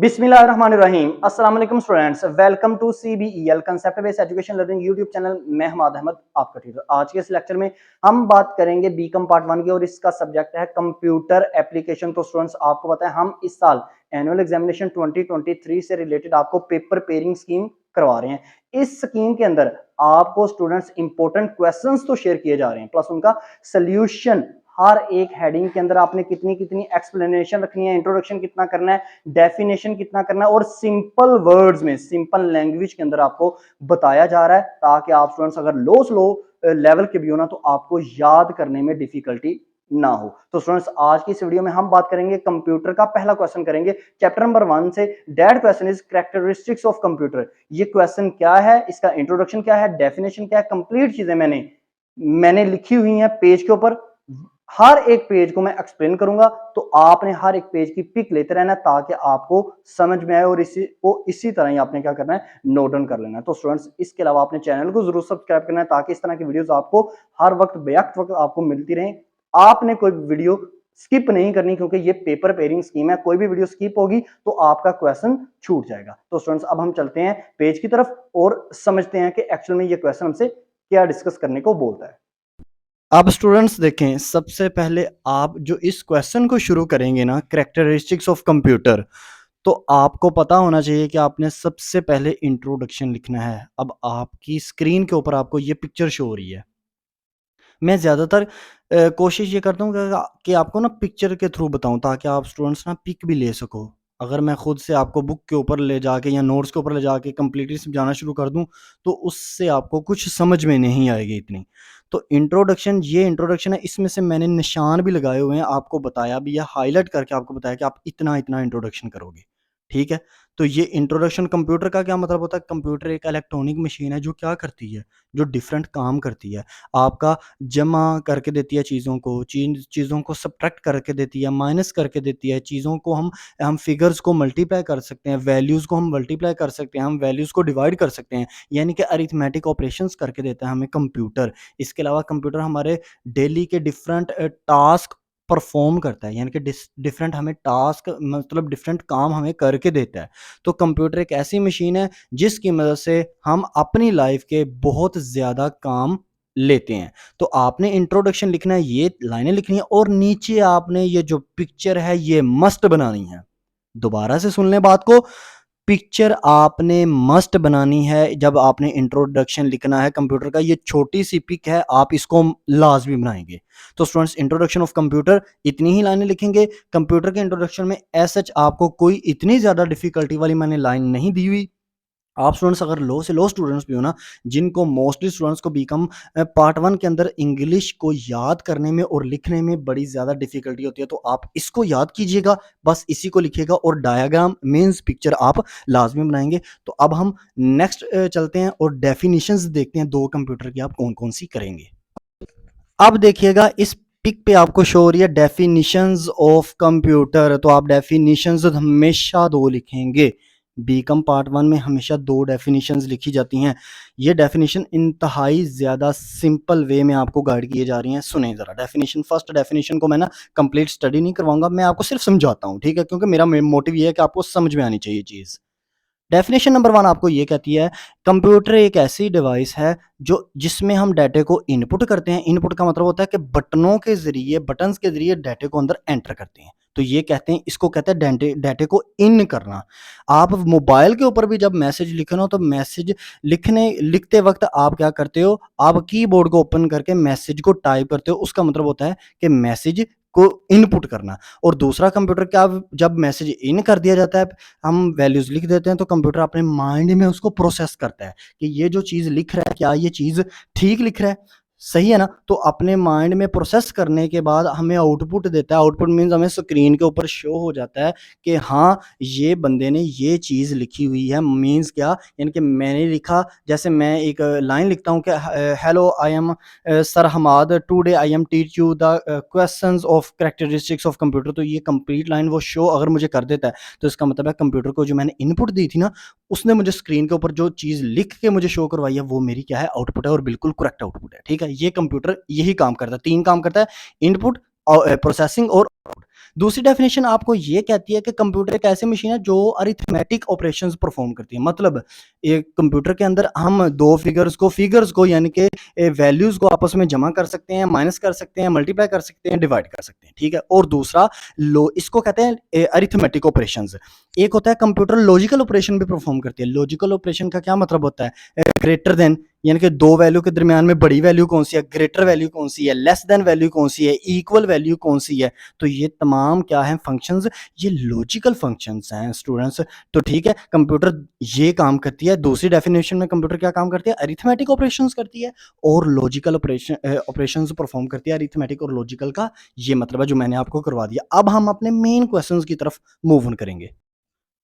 बिस्मिल्लाहिर्रहमानिर्रहीम। अस्सलाम वालेकुम students, welcome to CBEL concept based education learning YouTube channel. मैं हमाद अहमद आपका टीचर। आज के इस लेक्चर में हम बात करेंगे बीकॉम पार्ट 1 की और इसका सब्जेक्ट है कंप्यूटर एप्लीकेशन। तो स्टूडेंट्स आपको पता है हम इस साल एनुअल एग्जामिनेशन 2023 से रिलेटेड आपको पेपर पेयरिंग स्कीम करवा रहे हैं। इस स्कीम के अंदर आपको स्टूडेंट्स इंपॉर्टेंट क्वेश्चंस तो शेयर किए जा रहे हैं, प्लस उनका सोल्यूशन हर एक हेडिंग के अंदर आपने कितनी कितनी एक्सप्लेनेशन रखनी है, इंट्रोडक्शन कितना करना है, डेफिनेशन कितना करना है और सिंपल वर्ड्स में सिंपल लैंग्वेज के अंदर आपको बताया जा रहा है ताकि आप स्टूडेंट्स अगर लो लेवल के भी हो ना तो आपको याद करने में डिफिकल्टी ना हो। तो स्टूडेंट्स आज की इस वीडियो में हम बात करेंगे कंप्यूटर का। पहला क्वेश्चन करेंगे चैप्टर नंबर 1 से। That question is characteristics of computer. ये क्वेश्चन क्या है, इसका इंट्रोडक्शन क्या है, डेफिनेशन क्या है, कंप्लीट चीजें मैंने लिखी हुई हैं पेज के ऊपर। हर एक पेज को मैं एक्सप्लेन करूंगा तो आपने हर एक पेज की पिक लेते रहना ताकि आपको समझ में आए और इसी तरह ही आपने क्या करना है, नोट डाउन कर लेना है। तो स्टूडेंट्स इसके अलावा आपने चैनल को जरूर सब्सक्राइब करना है ताकि इस तरह की वीडियोस आपको हर वक्त बेवक्त वक्त आपको मिलती रहे। आपने कोई वीडियो स्किप नहीं करनी क्योंकि ये पेपर पेयरिंग स्कीम है। कोई भी वीडियो स्किप होगी तो आपका क्वेश्चन छूट जाएगा। तो स्टूडेंट्स अब हम चलते हैं पेज की तरफ और समझते हैं कि एक्चुअल में ये क्वेश्चन हमसे क्या डिस्कस करने को बोलता है। अब स्टूडेंट्स देखें, सबसे पहले आप जो इस क्वेश्चन को शुरू करेंगे ना, कैरेक्टरिस्टिक्स ऑफ कंप्यूटर, तो आपको पता होना चाहिए कि आपने सबसे पहले इंट्रोडक्शन लिखना है। अब आपकी स्क्रीन के ऊपर आपको ये पिक्चर शो हो रही है। मैं ज़्यादातर कोशिश ये करता हूँ कि आपको ना पिक्चर के थ्रू बताऊँ ताकि आप स्टूडेंट्स ना पिक भी ले सको। अगर मैं खुद से आपको बुक के ऊपर ले जाके या नोट्स के ऊपर ले जाके कंप्लीटली समझाना शुरू कर दूँ, तो उससे आपको कुछ समझ में नहीं आएगी इतनी। तो ये इंट्रोडक्शन है, इसमें से मैंने निशान भी लगाए हुए हैं, आपको बताया भी है, हाइलाइट करके आपको बताया कि आप इतना-इतना इंट्रोडक्शन करोगे, ठीक है? तो ये इंट्रोडक्शन कंप्यूटर का क्या मतलब होता है? कंप्यूटर एक इलेक्ट्रॉनिक मशीन है जो क्या करती है? जो डिफरेंट काम करती है। आपका जमा करके देती है चीज़ों को, चीज़ों को सब्ट्रैक्ट करके देती है, माइनस करके देती है, चीज़ों को हम फिगर्स को मल्टीप्लाई कर सकते हैं, वैल्यूज़ को हम मल्टीप्लाई कर सकते हैं, हम वैल्यूज़ को डिवाइड कर सकते हैं, यानी कि अरिथमेटिक ऑपरेशंस करके देता है हमें कंप्यूटर। इसके अलावा कंप्यूटर हमारे डेली के डिफरेंट टास्क परफ़ॉर्म करता है, यानी कि डिफरेंट हमें टास्क मतलब डिफरेंट काम हमें करके देता है। तो कंप्यूटर एक ऐसी मशीन है जिसकी मदद से हम अपनी लाइफ़ के बहुत ज़्यादा काम लेते हैं। तो आपने इंट्रोडक्शन लिखना है, ये लाइनें लिखनी है और नीचे आपने ये जो पिक्चर है ये मस्ट बनानी है। दोबारा से सुन लें बात को, पिक्चर आपने मस्ट बनानी है जब आपने इंट्रोडक्शन लिखना है कंप्यूटर का। ये छोटी सी पिक है, आप इसको लाजमी बनाएंगे। तो स्टूडेंट्स इंट्रोडक्शन ऑफ कंप्यूटर इतनी ही लाइनें लिखेंगे। कंप्यूटर के इंट्रोडक्शन में एज सच आपको कोई इतनी ज़्यादा डिफिकल्टी वाली मैंने लाइन नहीं दी हुई। आप स्टूडेंट्स अगर लो से लो स्टूडेंट्स भी हो ना, जिनको मोस्टली स्टूडेंट्स को बीकॉम पार्ट 1 के अंदर इंग्लिश को याद करने में और लिखने में बड़ी ज़्यादा डिफ़िकल्टी होती है, तो आप इसको याद कीजिएगा, बस इसी को लिखिएगा और डायग्राम मीन्स पिक्चर आप लाज़मी बनाएँगे। तो अब हम नेक्स्ट चलते हैं और डेफिनिशंस देखते हैं 2 कंप्यूटर की आप कौन-कौन सी करेंगे। अब देखिएगा इस पिक पे आपको शो हो रही है डेफिनिशंस ऑफ कंप्यूटर, तो आप डेफिनिशंस हमेशा 2 लिखेंगे। बीकॉम पार्ट 1 में हमेशा 2 डेफिनिशंस लिखी जाती हैं। ये डेफिनिशन इंतहाई ज़्यादा सिंपल वे में आपको गाइड किए जा रही हैं। सुनें ज़रा डेफिनिशन, फर्स्ट डेफिनिशन को मैं ना कंप्लीट स्टडी नहीं करवाऊँगा, मैं आपको सिर्फ समझाता हूँ, ठीक है? क्योंकि मेरा मोटिव ये है कि आपको समझ में आनी चाहिए चीज़। डेफिनेशन नंबर 1 आपको ये कहती है, कंप्यूटर एक ऐसी डिवाइस है जो जिसमें हम डाटे को इनपुट करते हैं। इनपुट का मतलब होता है कि बटन्स के ज़रिए डाटे को अंदर एंटर करते हैं। तो ये कहते हैं, इसको कहते हैं डाटे को इन करना। आप मोबाइल के ऊपर भी जब मैसेज लिखना हो तो मैसेज लिखते वक़्त आप क्या करते हो? आप कीबोर्ड को ओपन करके मैसेज को टाइप करते हो। उसका मतलब होता है कि मैसेज को इनपुट करना। और दूसरा कंप्यूटर क्या, जब मैसेज इन कर दिया जाता है, हम वैल्यूज़ लिख देते हैं तो कंप्यूटर अपने माइंड में उसको प्रोसेस करता है कि ये जो चीज़ लिख रहा है, क्या ये चीज़ ठीक लिख रहा है? सही है ना? तो अपने माइंड में प्रोसेस करने के बाद हमें आउटपुट देता है। आउटपुट मीन्स हमें स्क्रीन के ऊपर शो हो जाता है कि हाँ, ये बंदे ने ये चीज़ लिखी हुई है। मीन्स क्या? यानी कि मैंने लिखा, जैसे मैं एक लाइन लिखता हूँ कि hello I am sir Hamad, today I am teach you the questions of characteristics of computer. तो ये कंप्लीट लाइन वो शो अगर मुझे कर देता है तो इसका मतलब है कंप्यूटर को जो मैंने इनपुट दी थी ना, उसने मुझे स्क्रीन के ऊपर जो चीज़ लिख के मुझे शो करवाई है वो मेरी क्या है, आउटपुट है और बिल्कुल करेक्ट आउटपुट है। ठीक है? ये कंप्यूटर यही काम करता है, 3 काम करता है, इनपुट, प्रोसेसिंग और दूसरी डेफिनेशन आपको ये कहती है कि कंप्यूटर एक ऐसी मशीन है जो अरिथमेटिक ऑपरेशंस परफॉर्म करती है। मतलब एक कंप्यूटर के अंदर हम दो फिगर्स को यानी कि वैल्यूज को आपस में जमा कर सकते हैं, माइनस कर सकते हैं, मल्टीप्लाई कर सकते हैं, डिवाइड कर सकते हैं, ठीक है। और दूसरा इसको कहते हैं अरिथमेटिक ऑपरेशंस। एक होता है कंप्यूटर लॉजिकल ऑपरेशन भी परफॉर्म करती है। लॉजिकल ऑपरेशन का क्या मतलब होता है? ग्रेटर देन यानी कि दो वैल्यू के दरमियान में बड़ी वैल्यू कौन सी है, ग्रेटर वैल्यू कौन सी है, लेस देन वैल्यू कौन सी है, इक्वल वैल्यू कौन सी है। तो ये तमाम क्या है फंक्शंस, ये लॉजिकल फंक्शंस हैं स्टूडेंट्स। तो ठीक है, कंप्यूटर ये काम करती है। दूसरी डेफिनेशन में कंप्यूटर क्या काम करती है? अरिथमेटिक ऑपरेशंस करती है और लॉजिकल ऑपरेशंस परफॉर्म करती है। अरिथमेटिक और लॉजिकल का ये मतलब है जो मैंने आपको करवा दिया। अब हम अपने मेन क्वेश्चंस की तरफ मूव ऑन करेंगे।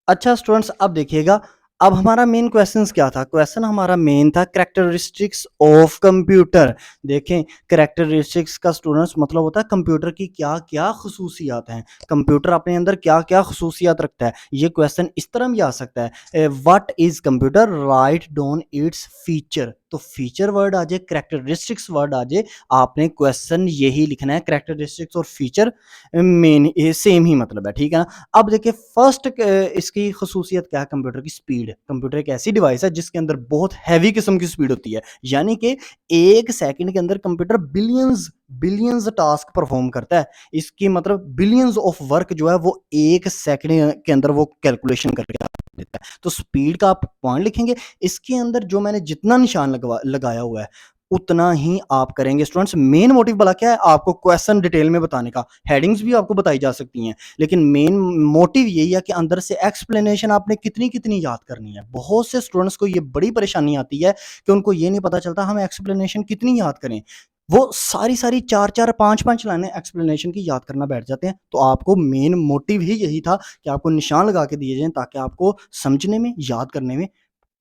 अच्छा स्टूडेंट्स, अब देखिएगा, अब हमारा मेन क्वेश्चंस क्या था? क्वेश्चन हमारा मेन था कैरेक्टरिस्टिक्स ऑफ कंप्यूटर। देखें, कैरेक्टरिस्टिक्स का स्टूडेंट्स मतलब होता है कंप्यूटर की क्या क्या खसूसियात हैं, कंप्यूटर अपने अंदर क्या क्या खसूसियात रखता है। ये क्वेश्चन इस तरह भी आ सकता है, what is computer, write down its feature. तो फीचर वर्ड आ जाए, कैरेक्टरिस्टिक्स वर्ड आ जाए, आपने क्वेश्चन यही लिखना है। कैरेक्टरिस्टिक्स और फीचर मेन सेम ही मतलब है, ठीक है ना। अब देखिए फर्स्ट इसकी खसूसियत क्या है? कंप्यूटर की स्पीड। कंप्यूटर एक ऐसी डिवाइस है जिसके अंदर बहुत हैवी किस्म की स्पीड होती है, यानी कि एक सेकंड के अंदर computer billions billions task perform करता है। इसकी मतलब बिलियंस ऑफ वर्क जो है वो एक सेकंड के अंदर वो कैलकुलेशन करके देता है। तो स्पीड का आप पॉइंट लिखेंगे। इसके अंदर जो मैंने जितना निशान लगाया हुआ है उतना ही आप करेंगे स्टूडेंट्स। मेन मोटिव भला क्या है? आपको क्वेश्चन डिटेल में बताने का। हेडिंग्स भी आपको बताई जा सकती हैं, लेकिन मेन मोटिव यही है कि अंदर से एक्सप्लेनेशन आपने कितनी कितनी याद करनी है। बहुत से स्टूडेंट्स को ये बड़ी परेशानी आती है कि उनको ये नहीं पता चलता हम एक्सप्लेनेशन कितनी याद करें। वो सारी सारी चार चार पांच पांच लाइनें एक्सप्लेनेशन की याद करना बैठ जाते हैं। तो आपको मेन मोटिव ही यही था कि आपको निशान लगा के दिए जाएं ताकि आपको समझने में, याद करने में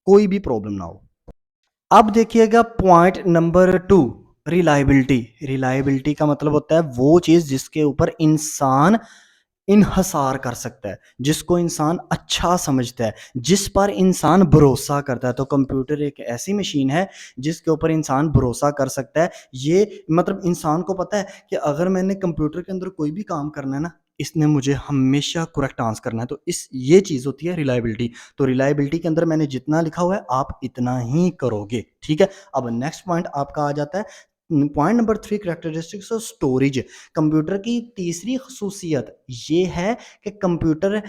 कोई भी प्रॉब्लम ना हो। अब देखिएगा पॉइंट नंबर 2, रिलायबिलिटी। रिलायबिलिटी का मतलब होता है वो चीज़ जिसके ऊपर इंसान इन्हसार कर सकता है, जिसको इंसान अच्छा समझता है, जिस पर इंसान भरोसा करता है। तो कंप्यूटर एक ऐसी मशीन है जिसके ऊपर इंसान भरोसा कर सकता है। ये मतलब इंसान को पता है कि अगर मैंने कंप्यूटर के अंदर कोई भी काम करना है ना, इसने मुझे हमेशा करेक्ट आंसर करना है। तो इस ये चीज़ होती है रिलायबिलिटी। तो रिलायबिलिटी के अंदर मैंने जितना लिखा हुआ है आप इतना ही करोगे, ठीक है। अब नेक्स्ट पॉइंट आपका आ जाता है point number 3, characteristics of storage. Computer की तीसरी खसूसियत ये है कि कंप्यूटर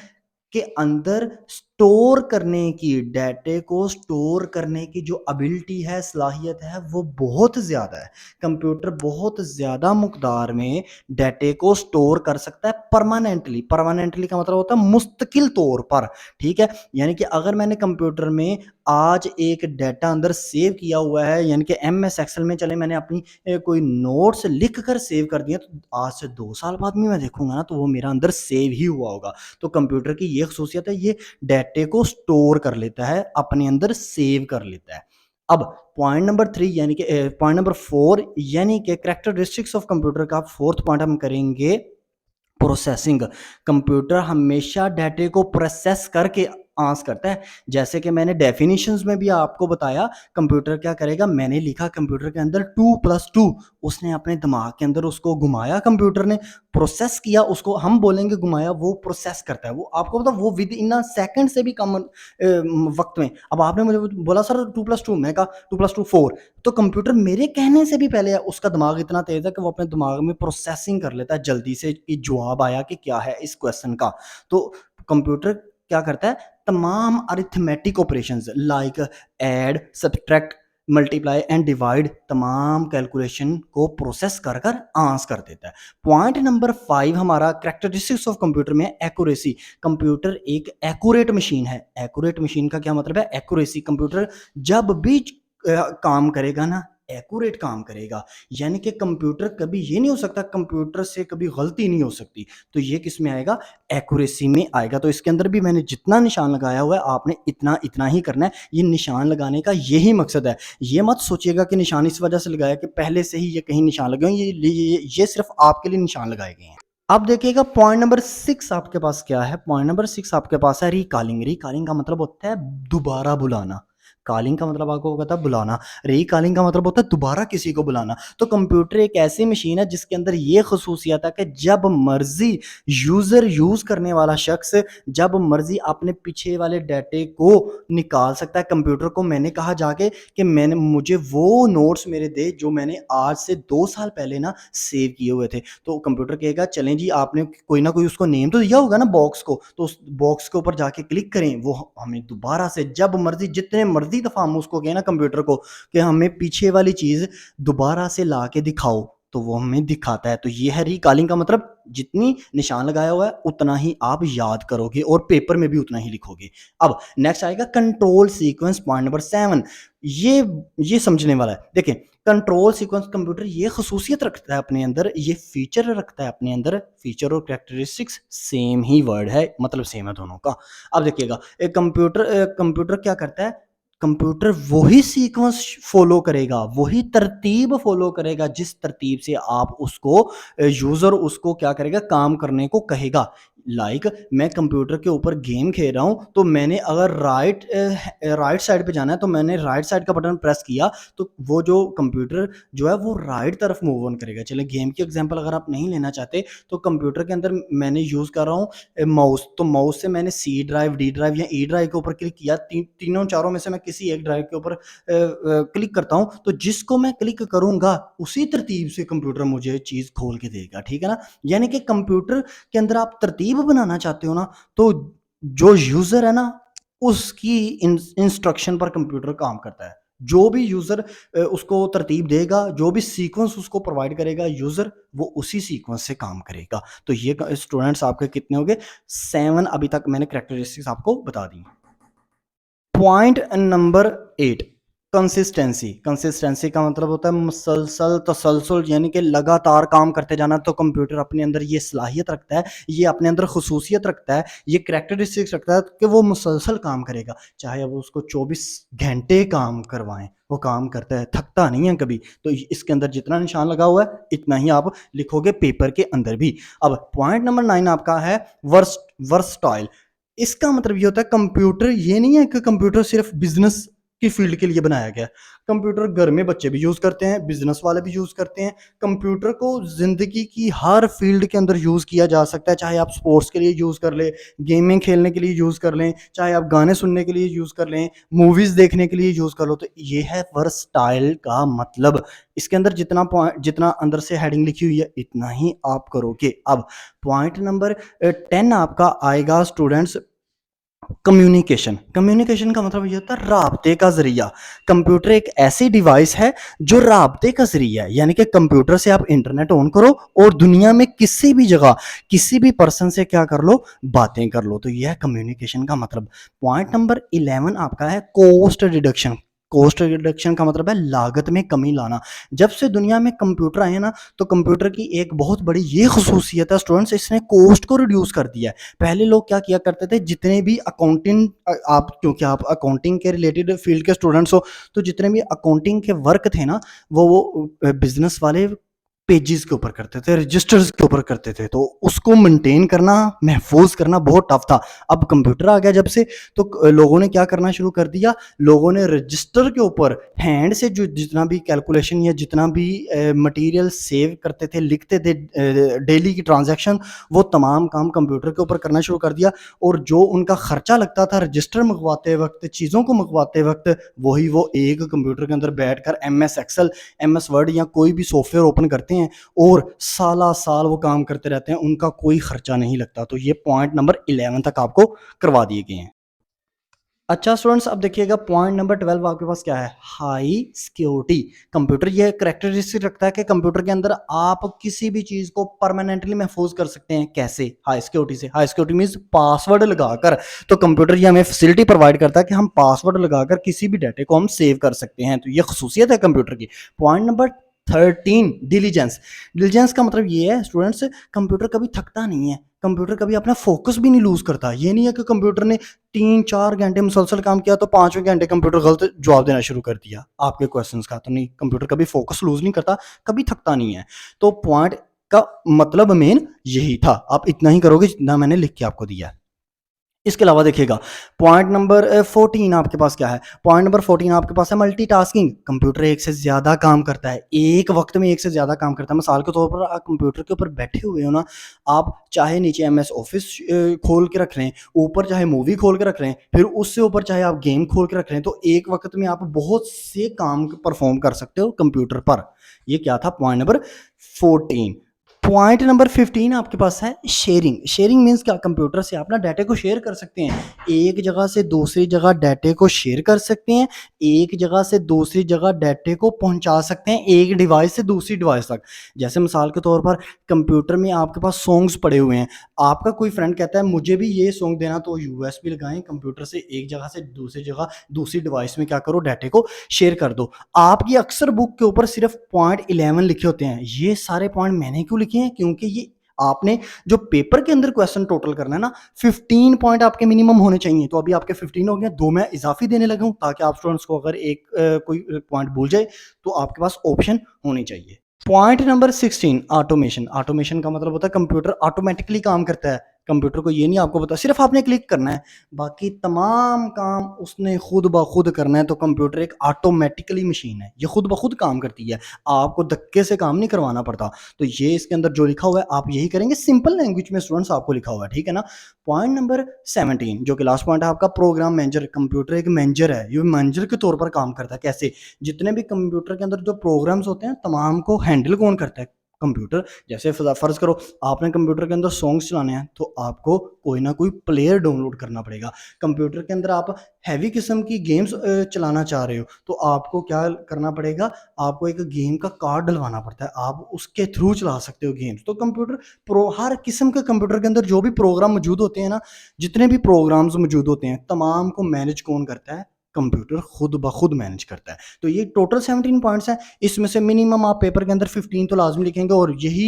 के अंदर स्टोर करने की, डाटे को स्टोर करने की जो एबिलिटी है, सलाहियत है, वो बहुत ज़्यादा है। कंप्यूटर बहुत ज़्यादा मकदार में डाटे को स्टोर कर सकता है परमानेंटली। परमानेंटली का मतलब होता है मुस्तकिल तौर पर, ठीक है। यानी कि अगर मैंने कंप्यूटर में आज एक डाटा अंदर सेव किया हुआ है, यानी कि MS एक्सेल में चले मैंने अपनी कोई नोट्स लिख कर सेव कर दिया, तो आज से 2 साल बाद भी मैं देखूंगा ना तो वो मेरा अंदर सेव ही हुआ होगा। तो कंप्यूटर की ये खसूसियत है, ये डाटे को स्टोर कर लेता है, अपने अंदर सेव कर लेता है। अब पॉइंट नंबर 3 यानी कि पॉइंट नंबर 4 यानी कि कैरेक्टरिस्टिक्स ऑफ कंप्यूटर का फोर्थ पॉइंट हम करेंगे प्रोसेसिंग। कंप्यूटर हमेशा डाटे को प्रोसेस करके आंसर करता है। जैसे कि मैंने डेफिनेशंस में भी आपको बताया, कंप्यूटर क्या करेगा, मैंने लिखा कंप्यूटर के अंदर 2+2, उसने अपने दिमाग के अंदर उसको घुमाया, कंप्यूटर ने प्रोसेस किया, उसको हम बोलेंगे घुमाया, वो प्रोसेस करता है। वो आपको पता वो विद इन अ सेकंड से भी कम वक्त में। अब आपने मुझे बोला सर 2+2, मैं कहा 2+2 4, तो कंप्यूटर मेरे कहने से भी पहले उसका दिमाग इतना तेज है कि वो अपने दिमाग में प्रोसेसिंग कर लेता है जल्दी से कि जवाब आया कि क्या है इस क्वेश्चन का। तो कंप्यूटर क्या करता है, तमाम arithmetic operations like add, subtract, multiply and divide, तमाम कैलकुलेशन को प्रोसेस कर कर आंसर कर देता है। पॉइंट नंबर 5 हमारा कैरेक्टरिस्टिक्स ऑफ कंप्यूटर में एक्यूरेसी। कंप्यूटर एक एक्यूरेट मशीन है। एक्यूरेट मशीन का क्या मतलब है? एक्यूरेसी। कंप्यूटर जब भी काम करेगा ना, एक्यूरेट काम करेगा। यानी कि कंप्यूटर कभी ये नहीं हो सकता, कंप्यूटर से कभी गलती नहीं हो सकती। तो ये किस में आएगा? एक्यूरेसी में आएगा। तो इसके अंदर भी मैंने जितना निशान लगाया हुआ है आपने इतना इतना ही करना है। ये निशान लगाने का यही मकसद है। ये मत सोचिएगा कि निशान इस वजह से लगाया कि पहले से ही ये कहीं निशान लगे हों। ये सिर्फ आपके लिए निशान लगाए गए हैं। अब देखिएगा पॉइंट नंबर 6 आपके पास क्या है? पॉइंट नंबर 6 आपके पास है रिकॉलिंग। रिकॉलिंग का मतलब होता है दोबारा बुलाना। कॉलिंग का मतलब आपको पता है बुलाना, रीकॉलिंग का मतलब होता है दोबारा किसी को बुलाना। तो कंप्यूटर एक ऐसी मशीन है जिसके अंदर ये खसूसियत है कि जब मर्जी यूज़र यूज़ करने वाला शख्स जब मर्जी अपने पीछे वाले डाटे को निकाल सकता है। कंप्यूटर को मैंने कहा जाके कि मैंने मुझे वो नोट्स मेरे दे जो मैंने आज से 2 साल पहले ना सेव किए हुए थे। तो कंप्यूटर कहेगा चलें जी आपने कोई ना कोई उसको नेम तो दिया होगा ना बॉक्स को, तो उस बॉक्स के ऊपर जाके क्लिक करें, वो हमें दोबारा से जब मर्ज़ी जितने मर्ज़ी दफ़ा हम उसको कहें ना कंप्यूटर को कि हमें पीछे वाली चीज़ दोबारा से ला के दिखाओ, तो वो हमें दिखाता है। तो ये है रिकॉलिंग का मतलब जितनी निशान लगाया हुआ है उतना ही आप याद करोगे और पेपर में भी उतना ही लिखोगे। अब नेक्स्ट आएगा कंट्रोल सीक्वेंस पॉइंट नंबर 7। ये समझने वाला है। देखिए कंट्रोल सीक्वेंस कंप्यूटर ये खसूसियत रखता है अपने अंदर, ये फीचर रखता है अपने अंदर, फीचर और कैरेक्टरिस्टिक्स सेम ही वर्ड है, मतलब सेम है दोनों का। अब देखिएगा एक कंप्यूटर क्या करता है, कंप्यूटर वही सीक्वेंस फॉलो करेगा, वही तरतीब फॉलो करेगा जिस तरतीब से आप उसको यूज़र उसको क्या करेगा काम करने को कहेगा। मैं कंप्यूटर के ऊपर गेम खेल रहा हूँ तो मैंने अगर राइट साइड पे जाना है तो मैंने राइट साइड का बटन प्रेस किया तो वो जो कंप्यूटर जो है वो राइट तरफ मूव ऑन करेगा। चलिए गेम की एग्जांपल अगर आप नहीं लेना चाहते तो कंप्यूटर के अंदर मैंने यूज़ कर रहा हूँ माउस, तो माउस से मैंने सी ड्राइव, डी ड्राइव या ई ड्राइव के ऊपर क्लिक किया, तीनों चारों में से मैं किसी एक ड्राइव के ऊपर क्लिक करता हूँ तो जिसको मैं क्लिक करूँगा उसी तरतीब से कंप्यूटर मुझे चीज़ खोल के देगा, ठीक है ना। यानी कि कंप्यूटर के अंदर आप तरतीब बनाना चाहते हो ना, तो जो यूज़र है ना उसकी इंस्ट्रक्शन पर कंप्यूटर काम करता है। जो भी यूज़र उसको तरतीब देगा, जो भी सीक्वेंस उसको प्रोवाइड करेगा यूज़र, वो उसी सीक्वेंस से काम करेगा। तो ये स्टूडेंट्स आपके कितने हो गए 7, अभी तक मैंने कैरेक्टरिस्टिक्स आपको बता दी। Point number 8 consistency. कंसिस्टेंसी का मतलब होता है मुसलसल तसलसल, यानी कि लगातार काम करते जाना। तो कंप्यूटर अपने अंदर ये सलाहियत रखता है, ये अपने अंदर खसूसियत रखता है, ये कैरेक्टरिस्टिक्स रखता है कि वो मुसलसल काम करेगा, चाहे अब उसको 24 घंटे काम करवाएं वो काम करता है, थकता नहीं है कभी। तो इसके अंदर जितना निशान लगा हुआ है इतना ही आप लिखोगे पेपर के अंदर भी। अब पॉइंट नंबर 9 आपका है वर्सटाइल। इसका मतलब ये होता है कंप्यूटर ये नहीं है कि कंप्यूटर सिर्फ बिजनेस की फील्ड के लिए बनाया गया है। कंप्यूटर घर में बच्चे भी यूज़ करते हैं, बिजनेस वाले भी यूज़ करते हैं। कंप्यूटर को ज़िंदगी की हर फील्ड के अंदर यूज़ किया जा सकता है, चाहे आप स्पोर्ट्स के लिए यूज़ कर लें, गेमिंग खेलने के लिए यूज़ कर लें, चाहे आप गाने सुनने के लिए यूज़ कर लें, मूवीज़ देखने के लिए यूज़ कर लो। तो ये है वर्सटाइल का मतलब। इसके अंदर जितना अंदर से हेडिंग लिखी हुई है इतना ही आप करोगे। अब पॉइंट नंबर 10 आपका आएगा स्टूडेंट्स कम्युनिकेशन। कम्युनिकेशन का मतलब ये होता है राब्ते का जरिया। कंप्यूटर एक ऐसी डिवाइस है जो राब्ते का जरिया है, यानी कि कंप्यूटर से आप इंटरनेट ऑन करो और दुनिया में किसी भी जगह किसी भी पर्सन से क्या कर लो, बातें कर लो। तो यह है कम्युनिकेशन का मतलब। पॉइंट नंबर 11 आपका है कॉस्ट रिडक्शन। कॉस्ट रिडक्शन का मतलब है लागत में कमी लाना। जब से दुनिया में कंप्यूटर आए ना तो कंप्यूटर की एक बहुत बड़ी ये खसूसियत है स्टूडेंट्स, इसने कॉस्ट को रिड्यूस कर दिया है। पहले लोग क्या किया करते थे, जितने भी अकाउंटिंग आप क्योंकि आप अकाउंटिंग के रिलेटेड फील्ड के स्टूडेंट्स हो, तो जितने भी अकाउंटिंग के वर्क थे ना वो बिजनेस वाले पेजेस के ऊपर करते थे, रजिस्टर्स के ऊपर करते थे, तो उसको मेंटेन करना, महफूज करना बहुत टफ था। अब कंप्यूटर आ गया जब से तो लोगों ने क्या करना शुरू कर दिया, लोगों ने रजिस्टर के ऊपर हैंड से जो जितना भी कैलकुलेशन या जितना भी मटेरियल सेव करते थे, लिखते थे, डेली की ट्रांजैक्शन, वो तमाम काम कंप्यूटर के ऊपर करना शुरू कर दिया। और जो उनका खर्चा लगता था रजिस्टर मंगवाते वक्त, चीज़ों को मंगवाते वक्त, वही वो एक कंप्यूटर के अंदर बैठकर MS एक्सेल, MS वर्ड या कोई भी सॉफ्टवेयर ओपन करते हैं और साला साल वो काम करते रहते हैं, उनका कोई खर्चा नहीं लगता। तो ये पॉइंट नंबर 11 तक आपको करवा दिए गए हैं। अच्छा स्टूडेंट्स अब देखिएगा पॉइंट नंबर 12 आपके पास क्या है, हाई सिक्योरिटी। कंप्यूटर ये करैक्टरिस्टिक रखता है कि कंप्यूटर के अंदर आप किसी भी चीज़ को परमानेंटली महफूज कर सकते हैं। कैसे? हाई सिक्योरिटी से। हाई सिक्योरिटी मीन्स पासवर्ड लगाकर। तो कंप्यूटर ये हमें फैसिलिटी प्रोवाइड करता है कि हम पासवर्ड लगाकर किसी भी डाटे को हम सेव कर सकते हैं। तो ये खसूसियत है कंप्यूटर की। Point number 13 diligence. डिलीजेंस का मतलब ये है स्टूडेंट्स, कंप्यूटर कभी थकता नहीं है, कंप्यूटर कभी अपना फोकस भी नहीं लूज करता। ये नहीं है कि कंप्यूटर ने 3-4 घंटे मुसलसल काम किया तो 5वें घंटे कंप्यूटर गलत जवाब देना शुरू कर दिया आपके क्वेश्चंस का। तो नहीं, कंप्यूटर कभी फोकस लूज नहीं करता, कभी थकता नहीं है। तो पॉइंट का मतलब मेन यही था। आप इतना ही करोगे जितना मैंने लिख के आपको दिया। इसके अलावा देखिएगा पॉइंट नंबर 14 आपके पास क्या है? पॉइंट नंबर 14 आपके पास है मल्टीटास्किंग। कंप्यूटर एक से ज़्यादा काम करता है, एक वक्त में एक से ज़्यादा काम करता है। मिसाल के तौर पर आप कंप्यूटर के ऊपर बैठे हुए हो ना, आप चाहे नीचे एमएस ऑफिस खोल के रख लें, ऊपर चाहे मूवी खोल के रख लें, फिर उससे ऊपर चाहे आप गेम खोल के रख लें, तो एक वक्त में आप बहुत से काम परफॉर्म कर सकते हो कंप्यूटर पर। ये क्या था? Point number 14। पॉइंट नंबर 15 आपके पास है शेयरिंग। शेयरिंग मीन्स क्या? कंप्यूटर से आप ना डाटे को शेयर कर सकते हैं, एक जगह से दूसरी जगह डाटे को शेयर कर सकते हैं, एक जगह से दूसरी जगह डाटे को पहुंचा सकते हैं, एक डिवाइस से दूसरी डिवाइस तक। जैसे मिसाल के तौर पर कंप्यूटर में आपके पास सॉन्ग्स पड़े हुए हैं, आपका कोई फ्रेंड कहता है मुझे भी ये सॉन्ग देना, तो यूएसबी लगाएं, कंप्यूटर से एक जगह से दूसरी जगह दूसरी डिवाइस में क्या करो, डाटे को शेयर कर दो। आपकी अक्सर बुक के ऊपर सिर्फ पॉइंट 11 लिखे होते हैं। ये सारे पॉइंट मैंने क्यों लिखे हैं? क्योंकि ये आपने जो पेपर के अंदर क्वेश्चन टोटल करना है ना, 15 पॉइंट आपके मिनिमम होने चाहिए। तो अभी आपके 15 हो गए, 2 मैं इजाफी देने लगा हूं, ताकि आप स्टूडेंट्स को अगर एक कोई पॉइंट भूल जाए तो आपके पास ऑप्शन होनी चाहिए। Point number 16 automation. ऑटोमेशन का मतलब होता है कंप्यूटर ऑटोमेटिकली काम करता है। कंप्यूटर को ये नहीं आपको पता, सिर्फ आपने क्लिक करना है, बाकी तमाम काम उसने खुद ब खुद करना है। तो कंप्यूटर एक ऑटोमेटिकली मशीन है, ये खुद ब खुद काम करती है, आपको धक्के से काम नहीं करवाना पड़ता। तो ये इसके अंदर जो लिखा हुआ है आप यही करेंगे, सिंपल लैंग्वेज में स्टूडेंट्स आपको लिखा हुआ है, ठीक है ना। पॉइंट नंबर 17 जो कि लास्ट पॉइंट है आपका, प्रोग्राम मैनेजर। कंप्यूटर एक मैनेजर है, ये मैनेजर के तौर पर काम करता है। कैसे? जितने भी कंप्यूटर के अंदर जो प्रोग्राम्स होते हैं तमाम को हैंडल कौन करता है? कंप्यूटर। जैसे फर्ज करो आपने कंप्यूटर के अंदर सॉन्ग्स चलाने हैं, तो आपको कोई ना कोई प्लेयर डाउनलोड करना पड़ेगा। कंप्यूटर के अंदर आप हैवी किस्म की गेम्स चलाना चाह रहे हो, तो आपको क्या करना पड़ेगा? आपको एक गेम का कार्ड डलवाना पड़ता है, आप उसके थ्रू चला सकते हो गेम्स। तो कंप्यूटर हर किस्म के कंप्यूटर के अंदर जो भी प्रोग्राम मौजूद होते हैं ना, जितने भी प्रोग्राम्स मौजूद होते हैं, तमाम को मैनेज कौन करता है? कंप्यूटर खुद ब खुद मैनेज करता है। तो ये टोटल 17 पॉइंट्स हैं, इसमें से मिनिमम आप पेपर के अंदर 15 तो लाजमी लिखेंगे, और यही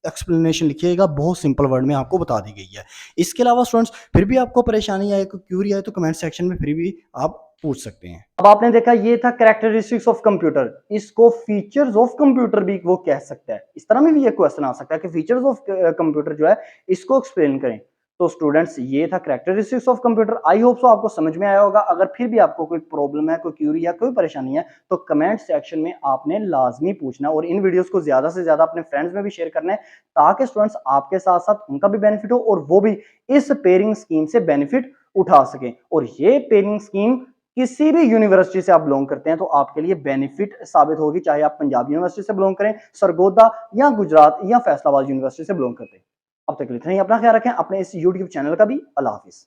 एक्सप्लेनेशन लिखिएगा, बहुत सिंपल वर्ड में आपको बता दी गई है। इसके अलावा स्टूडेंट्स फिर भी आपको परेशानी आए, कोई क्यूरी आए, तो कमेंट सेक्शन में फिर भी आप पूछ सकते हैं। अब आपने देखा ये था कैरेक्टरिस्टिक्स ऑफ कंप्यूटर, इसको फीचर्स ऑफ कंप्यूटर भी वो कह सकता है। इस तरह में भी ये क्वेश्चन आ सकता है कि फीचर्स ऑफ कंप्यूटर जो है इसको एक्सप्लेन करें। तो स्टूडेंट्स ये था characteristics of computer. I hope so आपको समझ में आया होगा। अगर फिर भी आपको कोई प्रॉब्लम है, कोई क्यूरी या कोई परेशानी है, तो कमेंट सेक्शन में आपने लाजमी पूछना, और इन वीडियोस को ज्यादा से ज्यादा अपने फ्रेंड्स में भी शेयर करना है, ताकि स्टूडेंट्स आपके साथ साथ उनका भी बेनिफिट हो और वो भी इस पेयरिंग स्कीम से बेनिफिट उठा सकें। और ये पेयरिंग स्कीम किसी भी यूनिवर्सिटी से आप बिलोंग करते हैं तो आपके लिए बेनिफिट साबित होगी, चाहे आप पंजाब यूनिवर्सिटी से बिलोंग करें, सरगोदा या गुजरात या फैसलाबाद यूनिवर्सिटी से बिलोंग करते हैं। अब तक के लिए इतना ही। अपना ख्याल रखें, अपने इस यूट्यूब चैनल का भी। अल्लाह हाफिज।